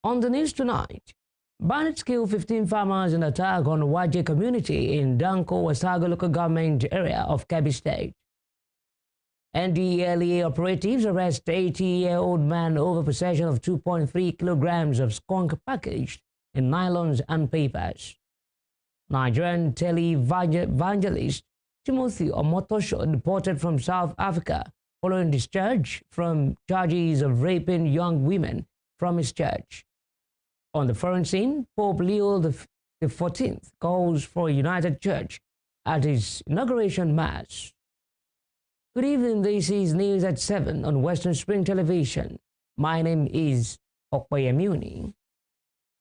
On the news tonight, bandits killed 15 farmers in attack on Waje community in Danko-Wasagu local government area of Kebbi State. NDLEA operatives arrest 80-year-old man over possession of 2.3 kilograms of skunk packaged in nylons and papers. Nigerian televangelist Timothy Omotosho deported from South Africa following discharge from charges of raping young women from his church. On the foreign scene, Pope Leo XIV calls for a united church at his inauguration mass. Good evening, this is News at 7 on Western Spring Television. My name is Okpayemuni.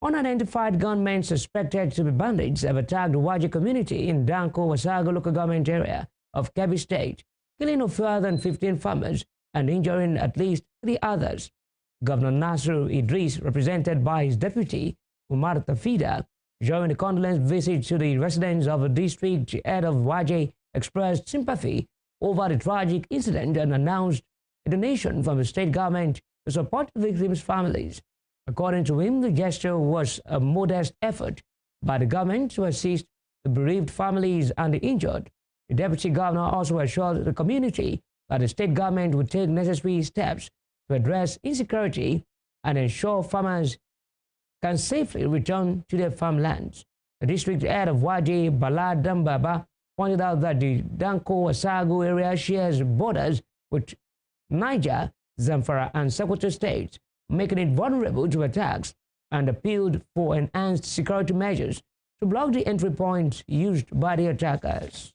Unidentified gunmen suspected to be bandits have attacked the Waje community in Danko-Wasagu local government area of Kebbi State, killing no fewer than 15 farmers and injuring at least 3 others. Governor Nasir Idris, represented by his deputy, Umar Tafida, during a condolence visit to the residents of the district head of Waje, expressed sympathy over the tragic incident and announced a donation from the state government to support the victims' families. According to him, the gesture was a modest effort by the government to assist the bereaved families and the injured. The deputy governor also assured the community that the state government would take necessary steps to address insecurity and ensure farmers can safely return to their farmlands. The district head of Waje, Bala Dambaba, pointed out that the Danko-Wasagu area shares borders with Niger, Zamfara, and Sokoto states, making it vulnerable to attacks, and appealed for enhanced security measures to block the entry points used by the attackers.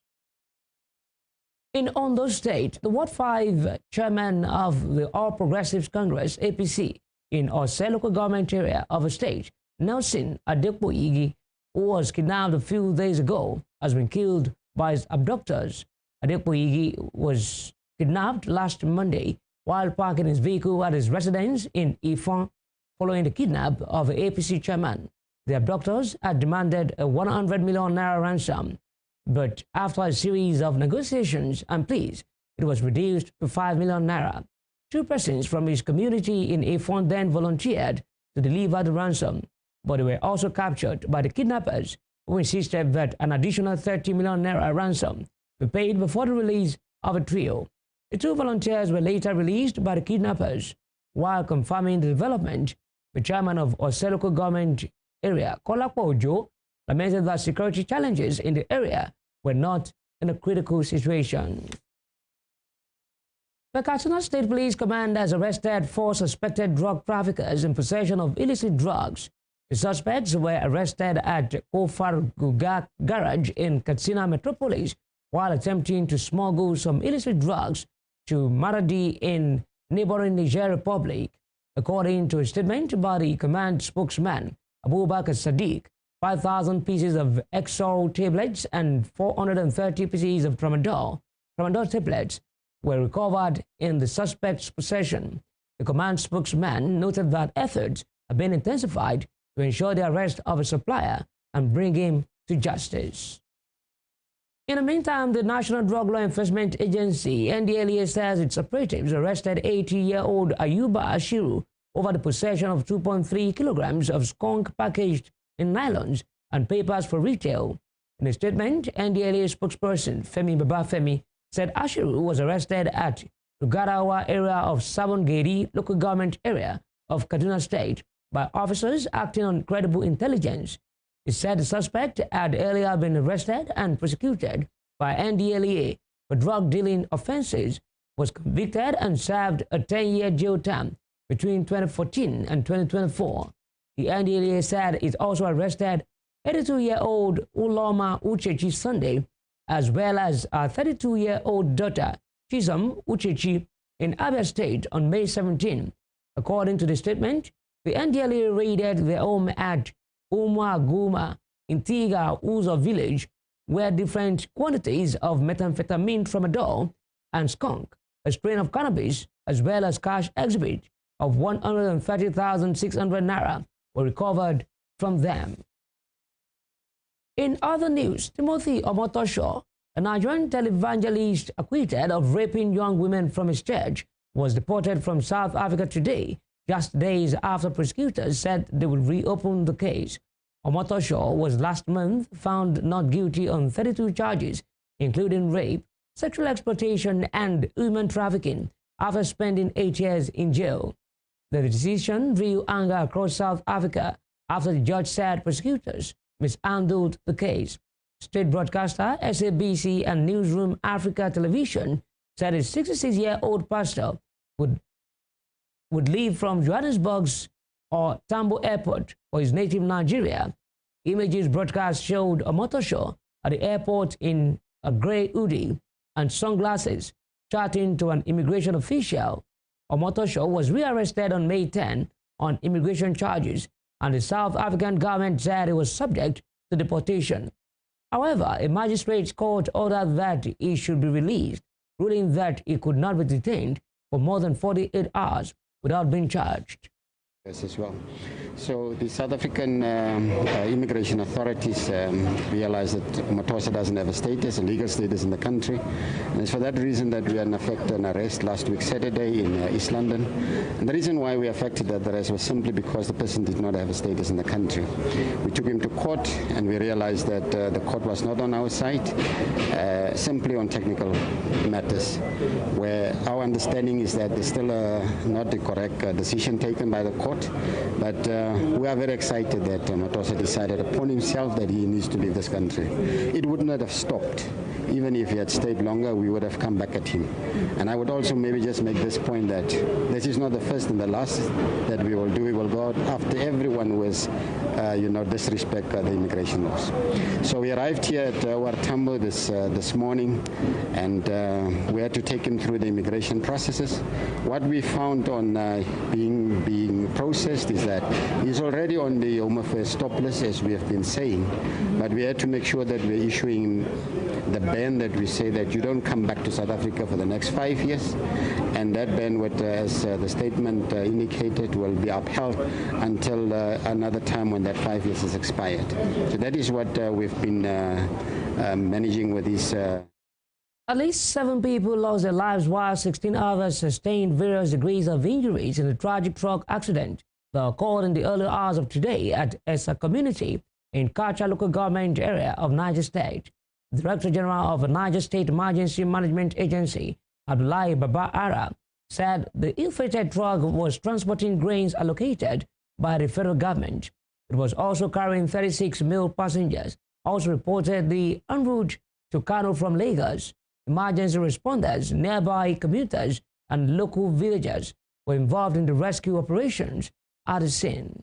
In Ondo State, the Ward 5 chairman of the All Progressives Congress, APC, in Ose local government area of the state, Nelson Adepoigi, who was kidnapped a few days ago, has been killed by his abductors. Adepoigi was kidnapped last Monday while parking his vehicle at his residence in Ifon following the kidnap of the APC chairman. The abductors had demanded a 100 million naira ransom, but after a series of negotiations and pleas, it was reduced to 5 million naira. 2 persons from his community in Ifon then volunteered to deliver the ransom, but they were also captured by the kidnappers, who insisted that an additional 30 million naira ransom be paid before the release of a trio. The 2 volunteers were later released by the kidnappers. While confirming the development, the chairman of Ose local government area, Kolakwa Ojo, lamented that security challenges in the area were not in a critical situation. The Katsina State Police Command has arrested 4 suspected drug traffickers in possession of illicit drugs. The suspects were arrested at Kofar Guga Garage in Katsina Metropolis while attempting to smuggle some illicit drugs to Maradi in neighboring Niger Republic. According to a statement by the command spokesman, Abubakar Sadiq, 5,000 pieces of Exol tablets and 430 pieces of Tramadol tablets were recovered in the suspect's possession. The command spokesman noted that efforts have been intensified to ensure the arrest of a supplier and bring him to justice. In the meantime, the National Drug Law Enforcement Agency, NDLEA, says its operatives arrested 80-year-old Ayuba Ashiru over the possession of 2.3 kilograms of skunk packaged in nylons and papers for retail. In a statement, NDLEA spokesperson Femi Babafemi said Ashiru was arrested at Rugarawa area of Sabongeri local government area of Kaduna State by officers acting on credible intelligence. He said the suspect had earlier been arrested and prosecuted by NDLEA for drug dealing offenses, was convicted and served a 10-year jail term between 2014 and 2024. The NDLEA said it also arrested 82-year-old Uloma Uchechi Sunday, as well as a 32-year-old daughter, Chizam Uchechi, in Abia State on May 17. According to the statement, the NDLEA raided their home at Umaguma in Tiga Uzo village, where different quantities of methamphetamine, tramadol, and skunk, a strain of cannabis, as well as cash exhibit of 130,600 naira were recovered from them. In other news, Timothy Omotosho, a Nigerian televangelist acquitted of raping young women from his church, was deported from South Africa today just days after prosecutors said they would reopen the case. Omotosho was last month found not guilty on 32 charges, including rape, sexual exploitation, and human trafficking, after spending 8 years in jail. The decision drew anger across South Africa after the judge said prosecutors mishandled the case. State broadcaster SABC and Newsroom Africa Television said a 66-year-old pastor would leave from Johannesburg's or Tambo Airport for his native Nigeria. Images broadcast showed Omotosho at the airport in a grey hoodie and sunglasses, chatting to an immigration official. Omotosho was rearrested on May 10 on immigration charges, and the South African government said he was subject to deportation. However, a magistrate's court ordered that he should be released, ruling that he could not be detained for more than 48 hours without being charged. As well. So the South African immigration authorities realized that Omotosho doesn't have a legal status in the country. And it's for that reason that we are in effect an arrest last week Saturday in East London. And the reason why we affected that arrest was simply because the person did not have a status in the country. We took him to court and we realized that the court was not on our side, simply on technical matters, where our understanding is that there's still not the correct decision taken by the court. But we are very excited that Omotosho decided upon himself that he needs to leave this country. It would not have stopped. Even if he had stayed longer, we would have come back at him. And I would also maybe just make this point that this is not the first and the last that we will do. We will go after everyone who has, disrespect the immigration laws. So we arrived here at our Tambo this morning, and we had to take him through the immigration processes. What we found on being processed is that he's already on the Home Affairs stop list, as we have been saying, but we had to make sure that we're issuing the ban that we say that you don't come back to South Africa for the next 5 years, and that ban, as the statement indicated, will be upheld until another time when that 5 years is expired. So that is what we've been managing with these. At least 7 people lost their lives while 16 others sustained various degrees of injuries in a tragic truck accident that occurred in the early hours of today at Esa community in Kacha local government area of Niger State. The Director General of the Niger State Emergency Management Agency, Abdullahi Baba Ara, said the ill-fated truck was transporting grains allocated by the federal government. It was also carrying 36 male passengers, also reportedly en route to Kano from Lagos. Emergency responders, nearby commuters, and local villagers were involved in the rescue operations at the scene.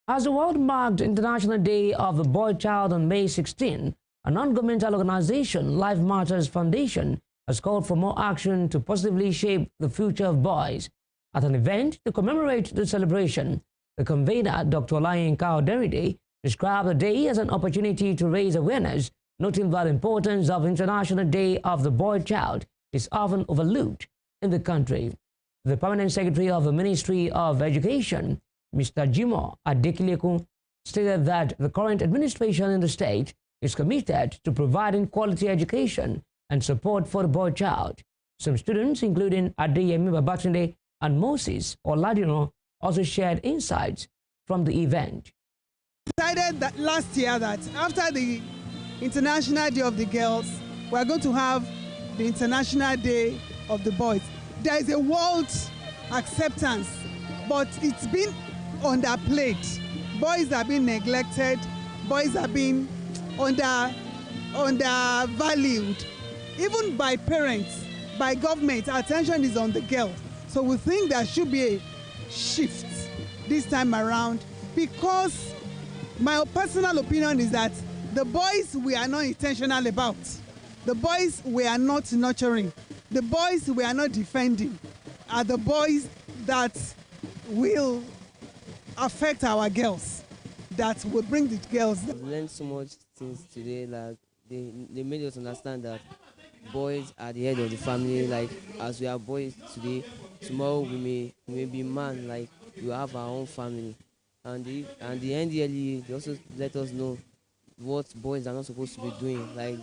As the world marked International Day of the Boy Child on May 16, a non-governmental organization, Life Matters Foundation, has called for more action to positively shape the future of boys. At an event to commemorate the celebration, the convener, Dr. Olayinka Oderide, described the day as an opportunity to raise awareness, noting that the importance of International Day of the Boy Child is often overlooked in the country. The Permanent Secretary of the Ministry of Education, Mr. Jimo Adekileku, stated that the current administration in the state is committed to providing quality education and support for the boy child. Some students, including Adeyemi Babatunde and Moses Oladino, also shared insights from the event. Decided that last year that after the International Day of the Girls, we are going to have the International Day of the Boys. There is a world acceptance, but it's been underplayed. Boys are being neglected. Boys are being undervalued. Even by parents, by government, attention is on the girl. So we think there should be a shift this time around, because my personal opinion is that the boys we are not intentional about, the boys we are not nurturing, the boys we are not defending are the boys that will affect our girls, that will bring the girls. I've learned so much things today, like they made us understand that boys are the head of the family. Like, as we are boys today, tomorrow we may be man, like we have our own family. And the NDLE, they also let us know what boys are not supposed to be doing, like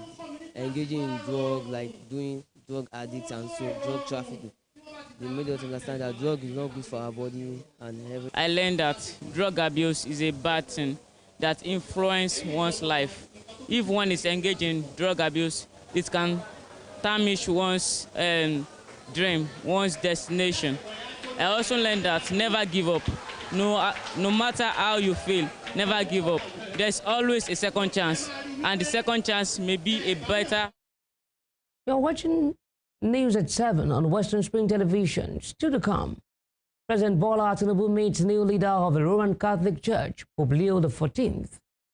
engaging in drug, like doing drug addicts and so drug trafficking. they made us understand that drug is not good for our body and everything. I learned that drug abuse is a bad thing that influences one's life. If one is engaged in drug abuse, it can tarnish one's dream, one's destination. I also learned that never give up. No matter how you feel, never give up. There's always a second chance, and the second chance may be a better. You're watching News at 7 on Western Spring Television. Still to come, President Bola Tinubu meets new leader of the Roman Catholic Church, Pope Leo XIV.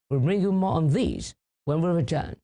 We'll bring you more on these when we return.